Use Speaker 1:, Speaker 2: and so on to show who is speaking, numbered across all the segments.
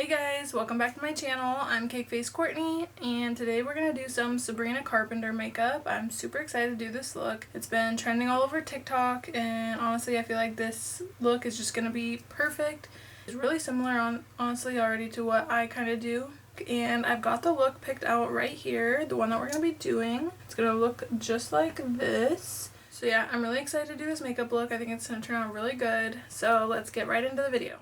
Speaker 1: Hey guys, welcome back to my channel. I'm Cake Face Courtney, and today we're going to do some Sabrina Carpenter makeup. I'm super excited to do this look. It's been trending all over TikTok, and honestly I feel like this look is just going to be perfect. It's really similar honestly already to what I kind of do. And I've got the look picked out right here, the one that we're going to be doing. It's going to look just like this. So yeah, I'm really excited to do this makeup look. I think it's going to turn out really good. So let's get right into the video.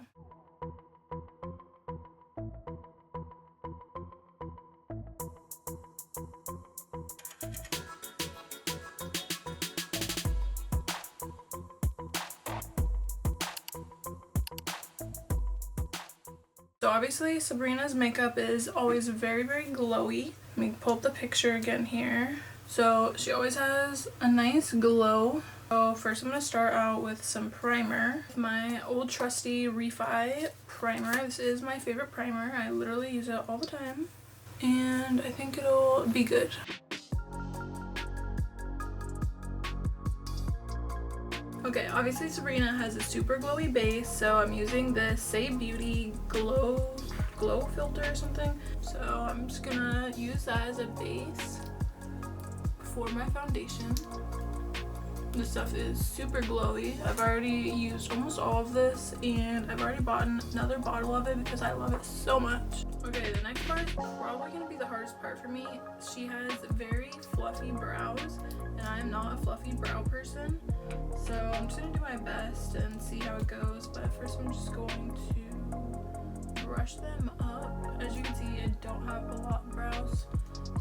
Speaker 1: So obviously Sabrina's makeup is always very glowy. Let me pull up the picture again here. So she always has a nice glow. So first I'm going to start out with some primer. My old trusty Refi primer. This is my favorite primer. I literally use it all the time. And I think it'll be good. Okay, obviously Sabrina has a super glowy base, so I'm using this Say Beauty glow filter or something. So I'm just gonna use that as a base for my foundation. This stuff is super glowy. I've already used almost all of this, and I've already bought another bottle of it because I love it so much. Okay, the next part is probably gonna be the hardest part for me. She has very fluffy brows, and I'm not a fluffy brow person. So I'm just going to do my best and see how it goes, but first I'm just going to brush them up. As you can see, I don't have a lot of brows,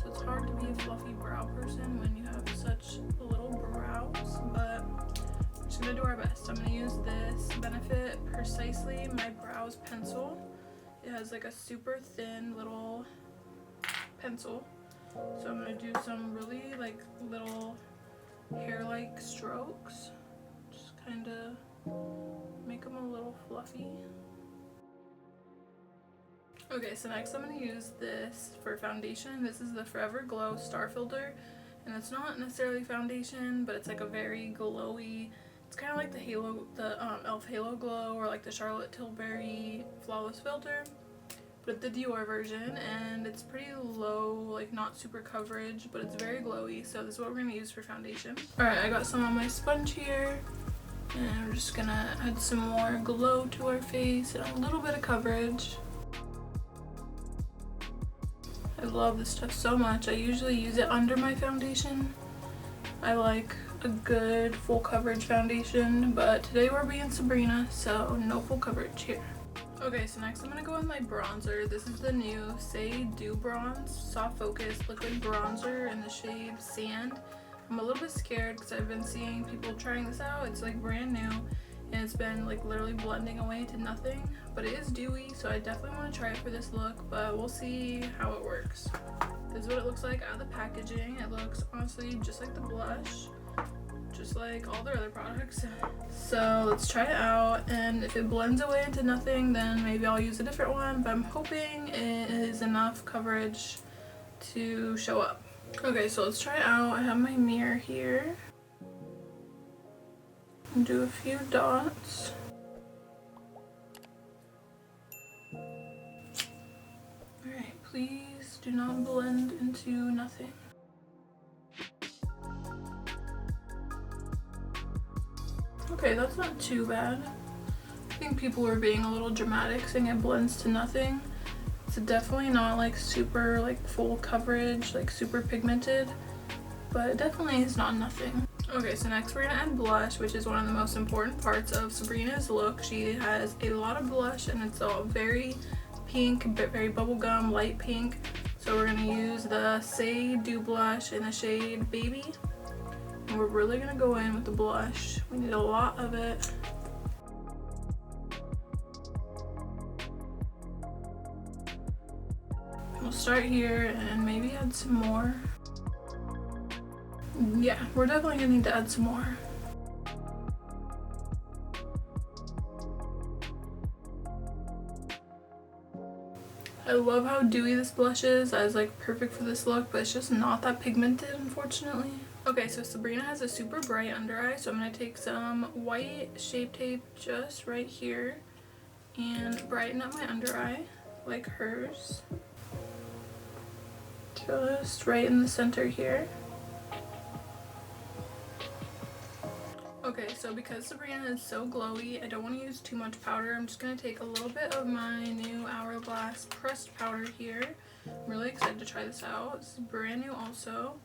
Speaker 1: so it's hard to be a fluffy brow person when you have such little brows, but we're just going to do our best. I'm going to use this Benefit Precisely My Brows pencil. It has like a super thin little pencil, so I'm going to do some really like little hair-like strokes. Just kind of make them a little fluffy. Okay, so next I'm going to use this for foundation. This is the Forever Glow Star Filter, and it's not necessarily foundation, but it's like a very glowy, it's kind of like the e.l.f. Halo Glow, or like the Charlotte Tilbury Flawless Filter, but the Dior version, and it's pretty low, like not super coverage, but it's very glowy. So this is what we're going to use for foundation. Alright, I got some on my sponge here, and I'm just going to add some more glow to our face and a little bit of coverage. I love this stuff so much. I usually use it under my foundation. I like a good full coverage foundation, but today we're being Sabrina, so no full coverage here. Okay, so next I'm going to go with my bronzer. This is the new Say Dew Bronze Soft Focus Liquid Bronzer in the shade Sand. I'm a little bit scared because I've been seeing people trying this out. It's like brand new, and it's been like literally blending away to nothing. But it is dewy, so I definitely want to try it for this look, but we'll see how it works. This is what it looks like out of the packaging. It looks honestly just like the blush, just like all their other products. So let's try it out, and if it blends away into nothing, then maybe I'll use a different one, but I'm hoping it is enough coverage to show up. Okay, so let's try it out. I have my mirror here. And do a few dots. Alright, please do not blend into nothing. Okay, that's not too bad. I think people were being a little dramatic saying it blends to nothing. It's definitely not like super like full coverage, like super pigmented, but it definitely is not nothing. Okay, so next we're gonna add blush, which is one of the most important parts of Sabrina's look. She has a lot of blush, and it's all very pink, but very bubblegum, light pink. So we're gonna use the Say Dew blush in the shade Baby. And we're really gonna go in with the blush. We need a lot of it. We'll start here and maybe add some more. Yeah, we're definitely gonna need to add some more. I love how dewy this blush is. That is like perfect for this look, but it's just not that pigmented, unfortunately. Okay, so Sabrina has a super bright under eye, so I'm going to take some white Shape Tape just right here and brighten up my under eye. like hers. Just right in the center here. Okay, so because Sabrina is so glowy, I don't want to use too much powder. I'm just going to take a little bit of my new Hourglass pressed powder here. I'm really excited to try this out. This is brand new also.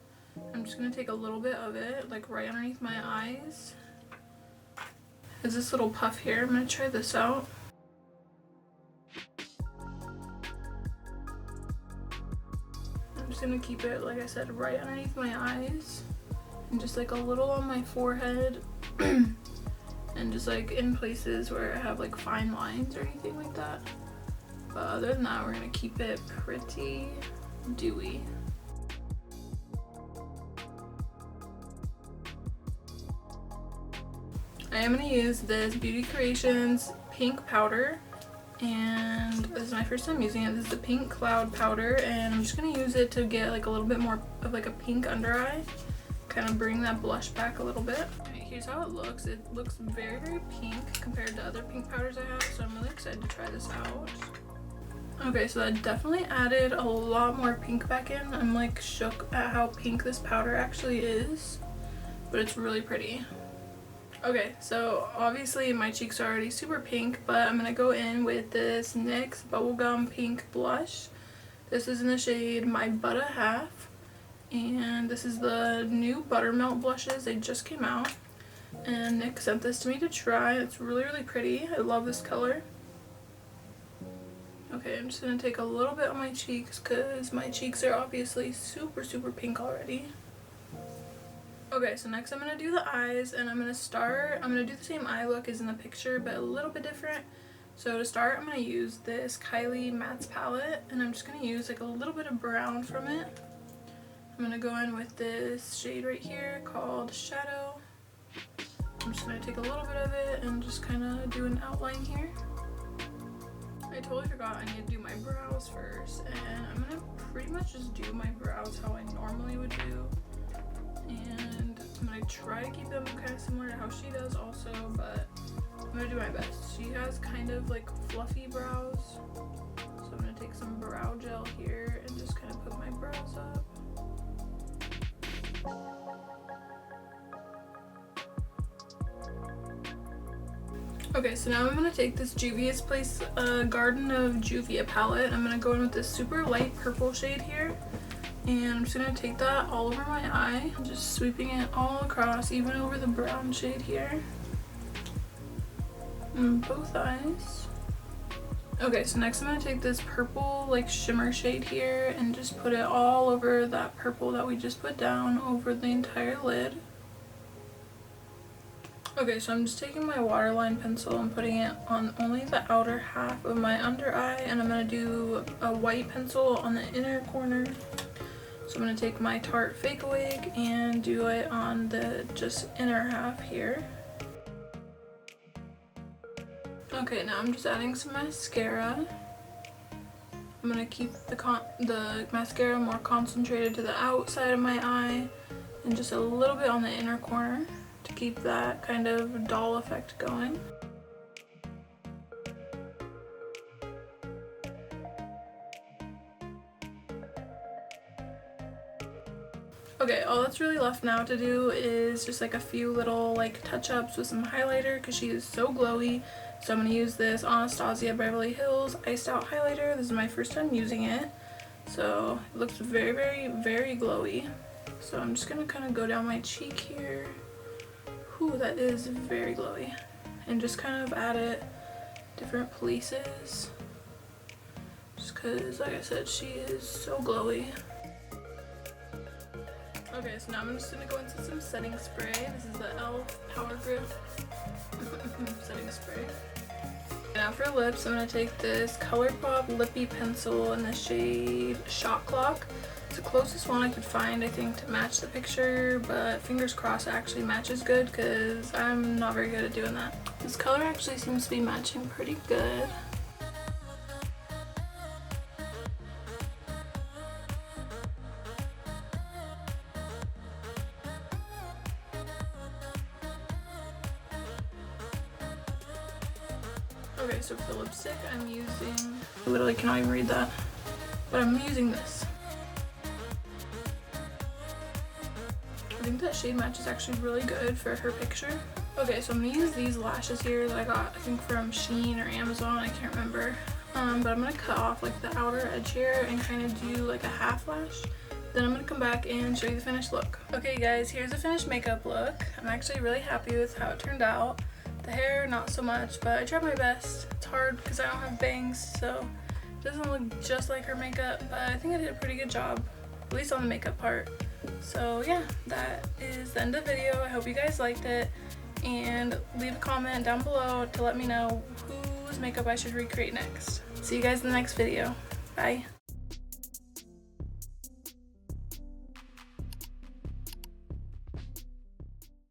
Speaker 1: I'm just going to take a little bit of it, like right underneath my eyes. There's this little puff here. I'm going to try this out. I'm just going to keep it, like I said, right underneath my eyes. And just like a little on my forehead. And just like in places where I have like fine lines or anything like that. But other than that, we're going to keep it pretty dewy. I am going to use this Beauty Creations pink powder, and this is my first time using it. This is the pink cloud powder, and I'm just going to use it to get like a little bit more of like a pink under eye, kind of bring that blush back a little bit. Alright, here's how it looks. It looks very, very pink compared to other pink powders I have, so I'm really excited to try this out. Okay, so that definitely added a lot more pink back in. I'm like shook at how pink this powder actually is, but it's really pretty. Okay, so obviously my cheeks are already super pink, but I'm gonna go in with this NYX Bubblegum Pink Blush. This is in the shade My Butta Half, and this is the new Buttermelt blushes. They just came out, and Nick sent this to me to try. It's really, really pretty. I love this color. Okay, I'm just gonna take a little bit on my cheeks because my cheeks are obviously super, super pink already. Okay, so next I'm going to do the eyes, and I'm going to do the same eye look as in the picture, but a little bit different. So to start, I'm going to use this Kylie Mattes palette, and I'm just going to use like a little bit of brown from it. I'm going to go in with this shade right here called Shadow. I'm just going to take a little bit of it and just kind of do an outline here. I totally forgot I need to do my brows first, and I'm going to pretty much just do my brows how I normally would do. And I'm going to try to keep them kind of similar to how she does also, but I'm going to do my best. She has kind of like fluffy brows, so I'm going to take some brow gel here and just kind of put my brows up. Okay, so now I'm going to take this Juvia's Place Garden of Juvia palette. I'm going to go in with this super light purple shade here. And I'm just going to take that all over my eye, just sweeping it all across, even over the brown shade here. And both eyes. Okay, so next I'm going to take this purple like shimmer shade here and just put it all over that purple that we just put down over the entire lid. Okay, so I'm just taking my waterline pencil and putting it on only the outer half of my under eye, and I'm going to do a white pencil on the inner corner. So I'm going to take my Tarte Fake Wig and do it on the just inner half here. Okay, now I'm just adding some mascara. I'm going to keep the mascara more concentrated to the outside of my eye and just a little bit on the inner corner to keep that kind of doll effect going. Okay, all that's really left now to do is just like a few little like touch-ups with some highlighter because she is so glowy. So I'm going to use this Anastasia Beverly Hills Iced Out Highlighter. This is my first time using it. So it looks very, very, very glowy. So I'm just going to kind of go down my cheek here. Whew, that is very glowy. And just kind of add it different places. Just because, like I said, she is so glowy. Okay, so now I'm just going to go into some setting spray. This is the e.l.f. Power Grip setting spray. Now for lips, I'm going to take this ColourPop Lippy Pencil in the shade Shot Clock. It's the closest one I could find, I think, to match the picture, but fingers crossed it actually matches good because I'm not very good at doing that. This color actually seems to be matching pretty good. Okay, so for lipstick, I'm using I literally cannot even read that. But I'm using this. I think that shade match is actually really good for her picture. Okay, so I'm gonna use these lashes here that I got, I think from Shein or Amazon, I can't remember. But I'm gonna cut off like the outer edge here and kind of do like a half lash. Then I'm gonna come back and show you the finished look. Okay guys, here's the finished makeup look. I'm actually really happy with how it turned out. The hair, not so much, but I tried my best. It's hard because I don't have bangs, so it doesn't look just like her makeup, but I think I did a pretty good job, at least on the makeup part. So yeah, that is the end of the video. I hope you guys liked it, and leave a comment down below to let me know whose makeup I should recreate next. See you guys in the next video. Bye.